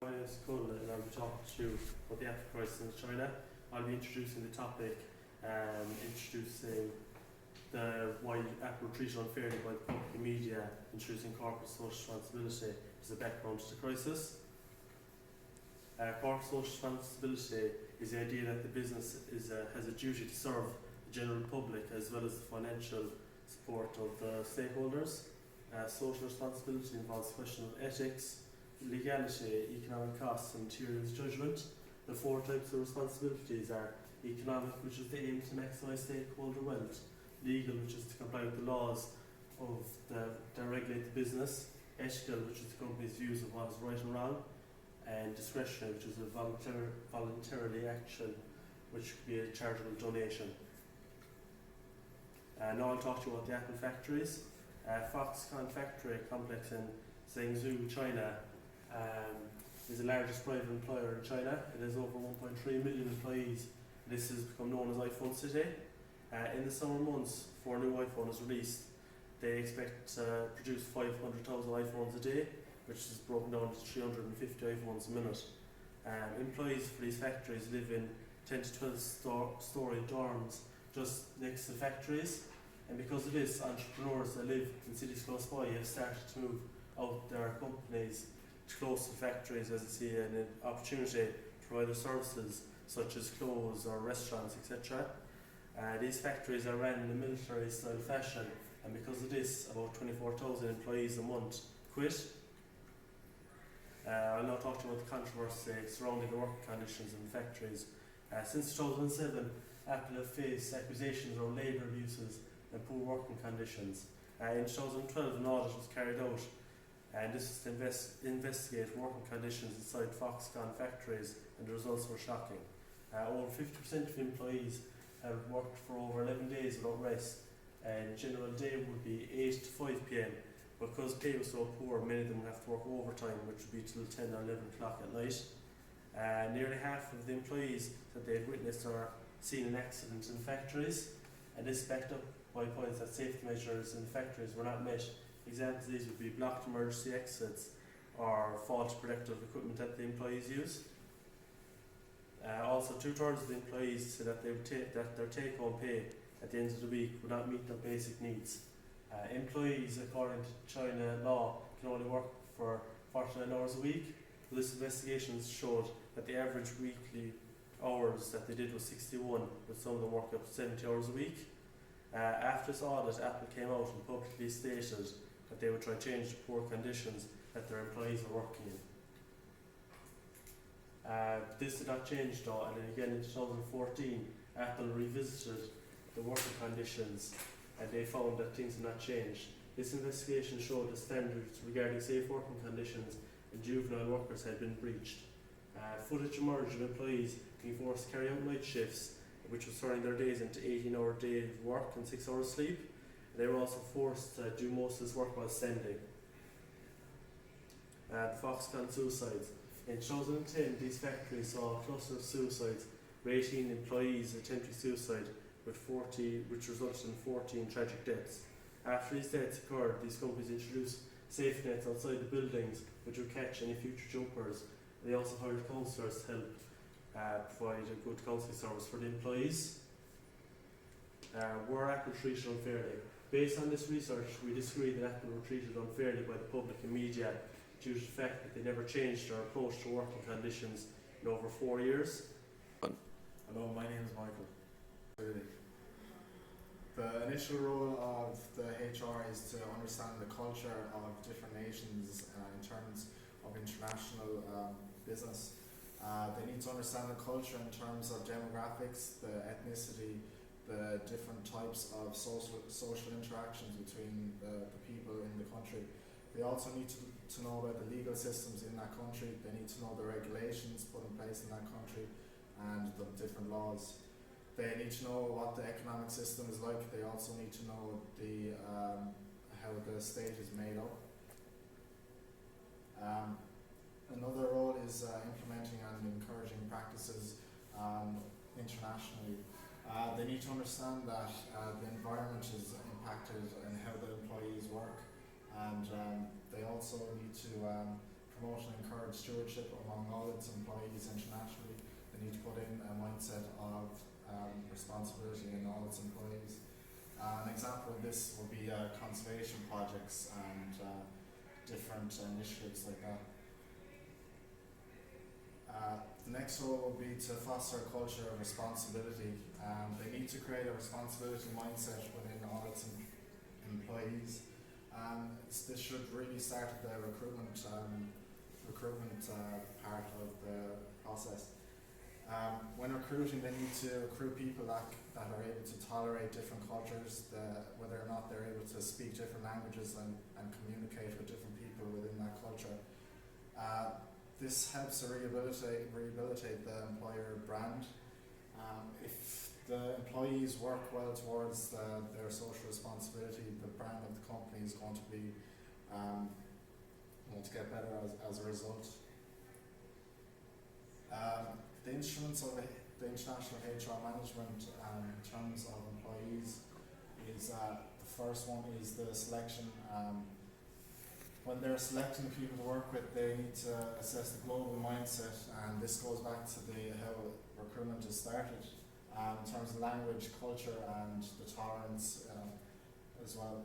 My name is Cole and I'll be talking to you about the Apple crisis in China. I'll be introducing the topic, introducing why Apple were treated unfairly by the public and media, introducing corporate social responsibility as a background to the crisis. Corporate social responsibility is the idea that the business has a duty to serve the general public as well as the financial support of the stakeholders. Social responsibility involves the question of ethics, legality, economic costs and materials judgment. The four types of responsibilities are economic, which is the aim to maximise stakeholder wealth; legal, which is to comply with the laws that regulate the business; ethical, which is the company's views of what is right and wrong; and discretionary, which is a voluntarily action, which could be a charitable donation. Now I'll talk to you about the Apple factories. Foxconn factory complex in Zhengzhou, China, is the largest private employer in China. It has over 1.3 million employees. This has become known as iPhone City. In the summer months, before a new iPhone is released, they expect to produce 500,000 iPhones a day, which is broken down to 350 iPhones a minute. Employees for these factories live in 10 to 12 story dorms just next to the factories. And because of this, entrepreneurs that live in cities close by have started to move out their companies close to factories as they see an opportunity to provide their services such as clothes or restaurants, etc. These factories are run in a military style fashion, and because of this, about 24,000 employees a month quit. I'll now talk to you about the controversy surrounding the working conditions in the factories. Since 2007, Apple have faced accusations around labour abuses and poor working conditions. In 2012, an audit was carried out, and this was to investigate working conditions inside Foxconn factories, and the results were shocking. Over 50% of employees have worked for over 11 days without rest, and general day would be 8 to 5 p.m. Because pay was so poor, many of them have to work overtime, which would be till 10 or 11 o'clock at night. Nearly half of the employees that they had witnessed or seen an accident in factories, and this backed up by points that safety measures in factories were not met. Examples of these would be blocked emergency exits or faulty protective equipment that the employees use. Also, 2/3 of the employees said that their take-home pay at the end of the week would not meet their basic needs. Employees, according to China law, can only work for 49 hours a week. This investigation showed that the average weekly hours that they did was 61, with some of them working up to 70 hours a week. After this audit, Apple came out and publicly stated that they would try to change the poor conditions that their employees were working in. This did not change though, and then again in 2014, Apple revisited the working conditions and they found that things had not changed. This investigation showed the standards regarding safe working conditions and juvenile workers had been breached. Footage emerged of employees being forced to carry out night shifts, which was turning their days into 18-hour day of work and 6 hours sleep. They were also forced to do most of this work while standing. The Foxconn suicides. In 2010, these factories saw a cluster of suicides, with 18 employees attempting suicide, which resulted in 14 tragic deaths. After these deaths occurred, these companies introduced safety nets outside the buildings, which would catch any future jumpers. They also hired counsellors to help provide a good counselling service for the employees. Were Apple treated unfairly? Based on this research, we disagree that Apple were treated unfairly by the public and media due to the fact that they never changed their approach to working conditions in over 4 years. Hello, my name is Michael. The initial role of the HR is to understand the culture of different nations in terms of international business. They need to understand the culture in terms of demographics, the ethnicity, the different types of social interactions between the people in the country. They also need to know about the legal systems in that country. They need to know the regulations put in place in that country and the different laws. They need to know what the economic system is like. They also need to know how the state is made up. Another role is implementing and encouraging practices internationally. They need to understand that the environment is impacted and how the employees work, and they also need to promote and encourage stewardship among all its employees internationally. They need to put in a mindset of responsibility in all its employees. An example of this will be conservation projects and different initiatives like that. The next role will be to foster a culture of responsibility. They need to create a responsibility mindset within all its employees. This should really start at the recruitment part of the process. When recruiting, they need to recruit people that are able to tolerate different cultures, whether or not they're able to speak different languages and communicate with different people within that culture. This helps to rehabilitate the employer brand. If the employees work well towards their social responsibility, the brand of the company is going to be going to get better as a result. The instruments of the international HR management in terms of employees is the first one is the selection. When they're selecting the people to work with, they need to assess the global mindset, and this goes back to how recruitment is started in terms of language, culture, and the tolerance as well.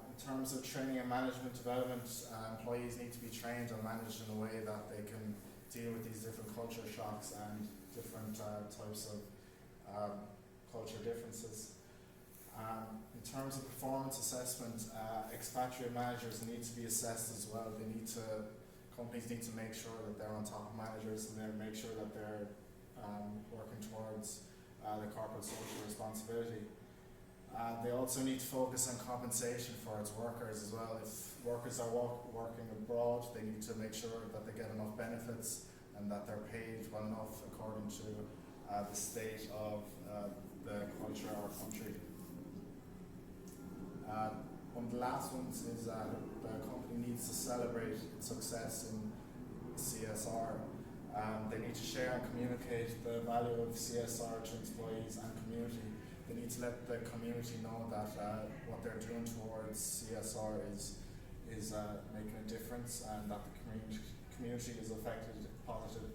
In terms of training and management development, employees need to be trained and managed in a way that they can deal with these different culture shocks and different types of culture differences. In terms of performance assessment, expatriate managers need to be assessed as well. Companies need to make sure that they're on top of managers and they make sure that they're working towards the corporate social responsibility. They also need to focus on compensation for its workers as well. If workers are working abroad, they need to make sure that they get enough benefits and that they're paid well enough according to the state of the culture or country. One of the last ones is the company needs to celebrate its success in CSR. They need to share and communicate the value of CSR to employees and community. They need to let the community know that what they're doing towards CSR is making a difference, and that the community is affected positively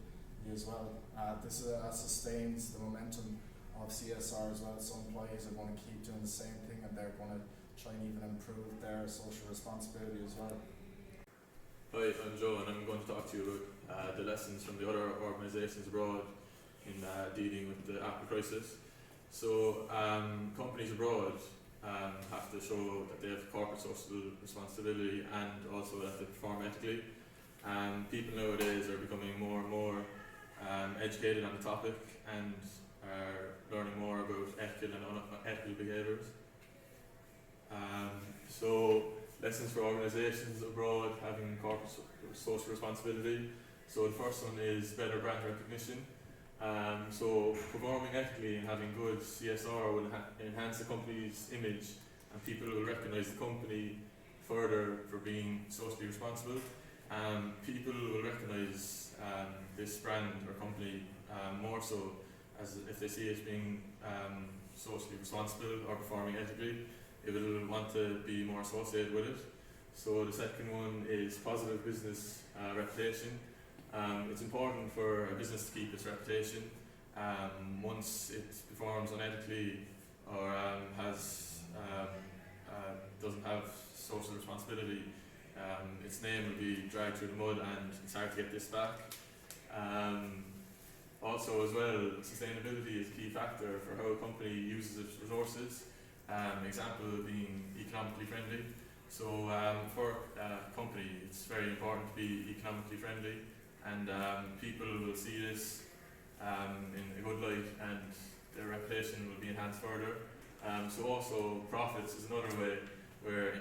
as well. This sustains the momentum of CSR as well, so employees are going to keep doing the same thing, and they're going to try and even improve their social responsibility as well. Hi, I'm Joe, and I'm going to talk to you about the lessons from the other organisations abroad in dealing with the Apple crisis. So companies abroad have to show that they have corporate social responsibility and also that they perform ethically. People nowadays are becoming more and more educated on the topic and are learning more about ethical and unethical behaviours. So lessons for organisations abroad having corporate social responsibility. So the first one is better brand recognition. So performing ethically and having good CSR will enhance the company's image, and people will recognise the company further for being socially responsible. People will recognise this brand or company more so as if they see it being socially responsible or performing ethically. It will want to be more associated with it. So the second one is positive business reputation. It's important for a business to keep its reputation. Once it performs unethically or doesn't have social responsibility, its name will be dragged through the mud, and it's hard to get this back. Also as well, sustainability is a key factor for how a company uses its resources. Example being economically friendly. So for a company, it's very important to be economically friendly, and people will see this in a good light, and their reputation will be enhanced further. So also profits is another way where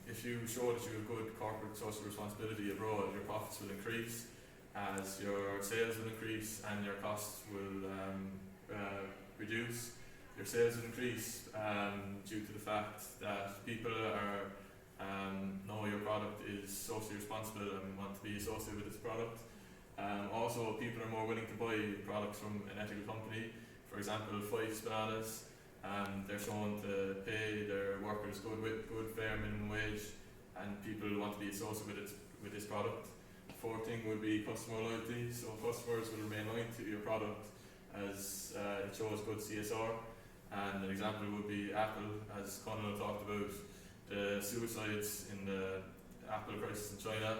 if you show that you have good corporate social responsibility abroad, your profits will increase as your sales will increase and your costs will reduce. Your sales will increase due to the fact that people know your product is socially responsible and want to be associated with this product. Also, people are more willing to buy products from an ethical company. For example, Fife's Bananas, they're shown to pay their workers good fair minimum wage, and people want to be associated with this product. Fourth thing would be customer loyalty, so customers will remain loyal to your product as it shows good CSR. And an example would be Apple, as Conal talked about, the suicides in the Apple crisis in China.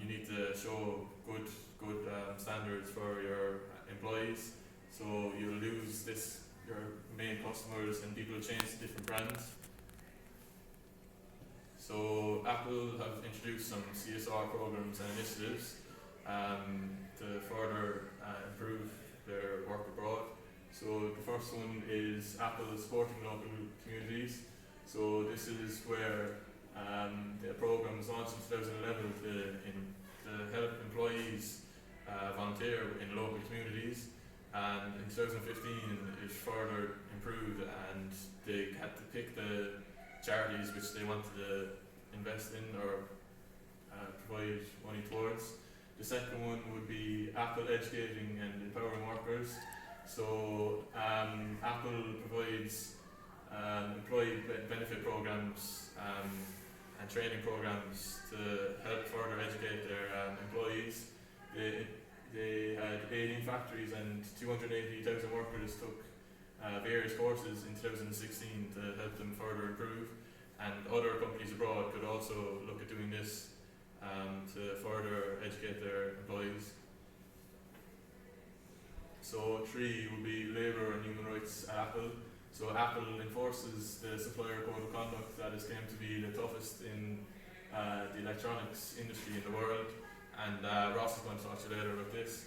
You need to show good standards for your employees, so you'll lose your main customers and people will change to different brands. So Apple have introduced some CSR programs and initiatives to further improve their work abroad. So the first one is Apple supporting local communities. So this is where the program was launched in 2011 to help employees volunteer in local communities, and in 2015 it further improved and they had to pick the charities which they wanted to invest in or provide money towards. The second one would be Apple educating and empowering workers. So Apple provides employee benefit programs and training programs to help further educate their employees. They had 18 factories and 280,000 workers took various courses in 2016 to help them further improve, and other companies abroad could also look at doing this to further educate their employees. So 3 would be labour and human rights at Apple. So Apple enforces the supplier code of conduct that is claimed to be the toughest in the electronics industry in the world, and Ross is going to talk to you later about this.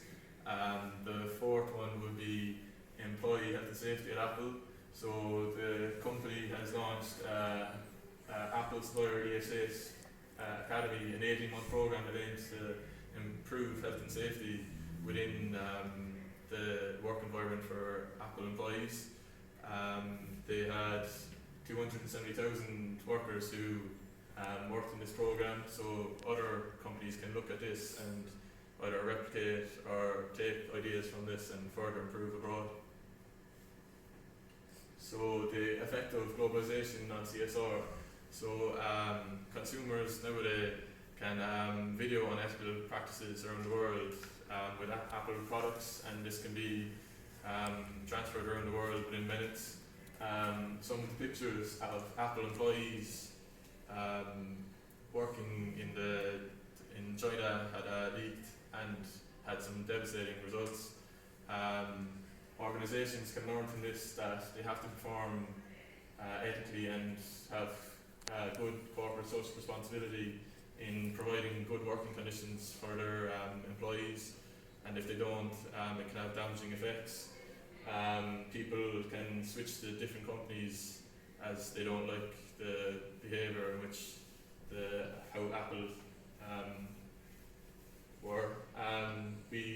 The fourth one would be employee health and safety at Apple. So the company has launched Apple Supplier ESS Academy, an 18-month program that aims to improve health and safety within the work environment for Apple employees. They had 270,000 workers who worked in this program, so other companies can look at this and either replicate or take ideas from this and further improve abroad. So the effect of globalization on CSR. So consumers nowadays can video on ethical practices around the world with Apple products, and this can be transferred around the world within minutes. Some of the pictures of Apple employees working in China had leaked and had some devastating results. Organizations can learn from this that they have to perform ethically and have good corporate social responsibility in providing good working conditions for their employees, and if they don't, it can have damaging effects. People can switch to different companies as they don't like the behaviour in which how Apple were.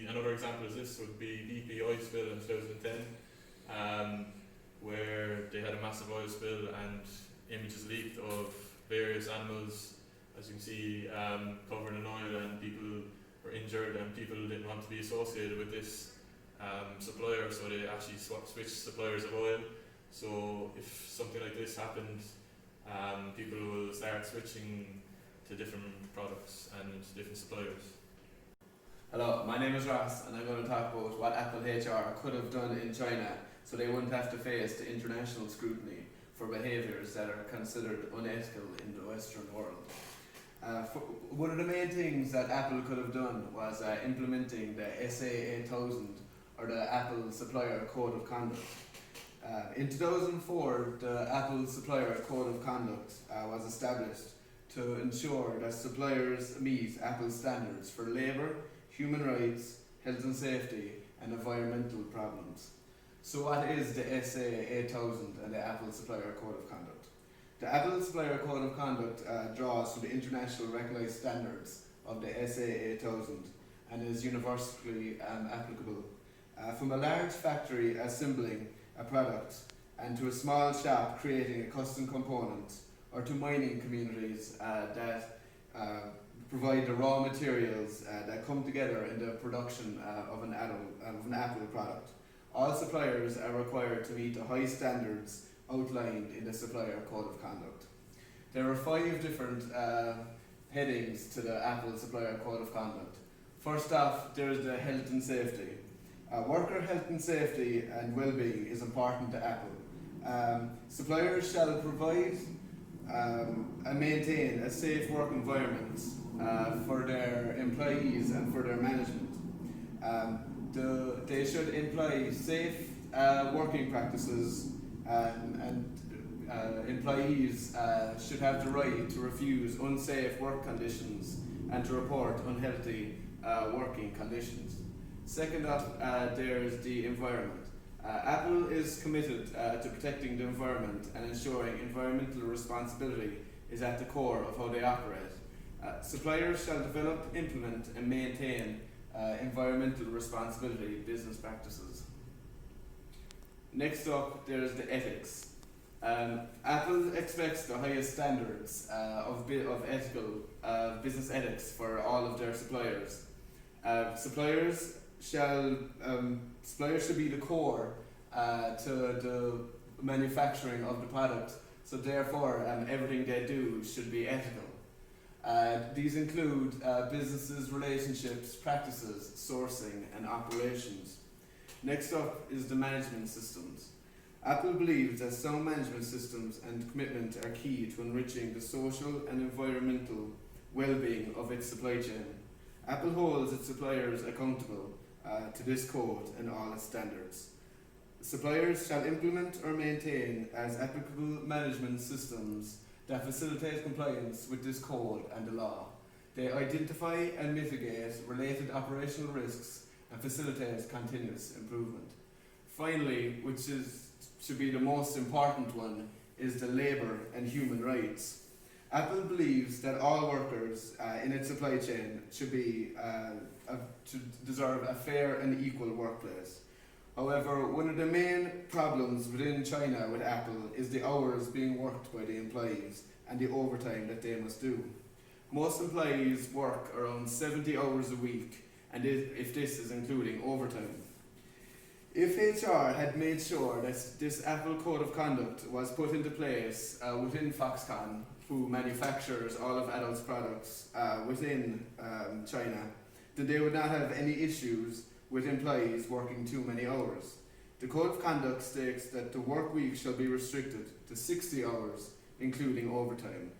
Another example of this would be BP oil spill in 2010, where they had a massive oil spill and images leaked of various animals, as you can see, covered in oil, and people were injured and people didn't want to be associated with this supplier, so they actually switched suppliers of oil. So if something like this happened, people will start switching to different products and different suppliers. Hello, my name is Ross, and I'm going to talk about what Apple HR could have done in China so they wouldn't have to face the international scrutiny for behaviours that are considered unethical in the Western world. One of the main things that Apple could have done was implementing the SA8000, or the Apple Supplier Code of Conduct. In 2004, the Apple Supplier Code of Conduct was established to ensure that suppliers meet Apple's standards for labour, human rights, health and safety, and environmental problems. So what is the SA8000 and the Apple Supplier Code of Conduct? The Apple Supplier Code of Conduct draws from the international recognised standards of the SA8000 and is universally applicable. From a large factory assembling a product and to a small shop creating a custom component, or to mining communities that provide the raw materials that come together in the production of an Apple product. All suppliers are required to meet the high standards outlined in the Supplier Code of Conduct. There are 5 different headings to the Apple Supplier Code of Conduct. First off, there is the health and safety. Worker health and safety and well-being is important to Apple. Suppliers shall provide and maintain a safe work environment for their employees and for their management. They should employ safe working practices, and employees should have the right to refuse unsafe work conditions and to report unhealthy working conditions. Second up, there's the environment. Apple is committed to protecting the environment and ensuring environmental responsibility is at the core of how they operate. Suppliers shall develop, implement and maintain environmental responsibility business practices. Next up, there's the ethics. Apple expects the highest standards of ethical business ethics for all of their suppliers. Suppliers should be the core to the manufacturing of the product, so therefore everything they do should be ethical. These include businesses, relationships, practices, sourcing and operations. Next up is the management systems. Apple believes that sound management systems and commitment are key to enriching the social and environmental well-being of its supply chain. Apple holds its suppliers accountable to this code and all its standards. Suppliers shall implement or maintain as applicable management systems that facilitate compliance with this code and the law. They identify and mitigate related operational risks and facilitate continuous improvement. Finally, should be the most important one, is the labour and human rights. Apple believes that all workers in its supply chain should deserve a fair and equal workplace. However, one of the main problems within China with Apple is the hours being worked by the employees and the overtime that they must do. Most employees work around 70 hours a week, and if this is including overtime. If HR had made sure that this Apple Code of Conduct was put into place within Foxconn, who manufactures all of Apple's products within China, then they would not have any issues with employees working too many hours. The Code of Conduct states that the work week shall be restricted to 60 hours, including overtime,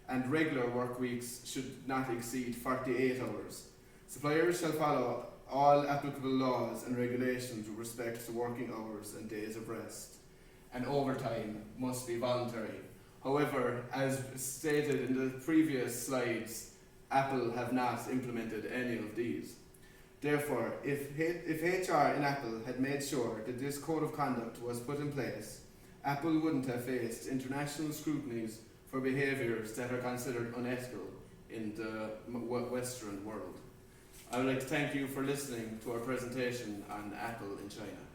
and regular work weeks should not exceed 48 hours. Suppliers shall follow all applicable laws and regulations with respect to working hours and days of rest, and overtime must be voluntary. However, as stated in the previous slides, Apple have not implemented any of these. Therefore, if HR in Apple had made sure that this code of conduct was put in place, Apple wouldn't have faced international scrutinies for behaviours that are considered unethical in the Western world. I would like to thank you for listening to our presentation on Apple in China.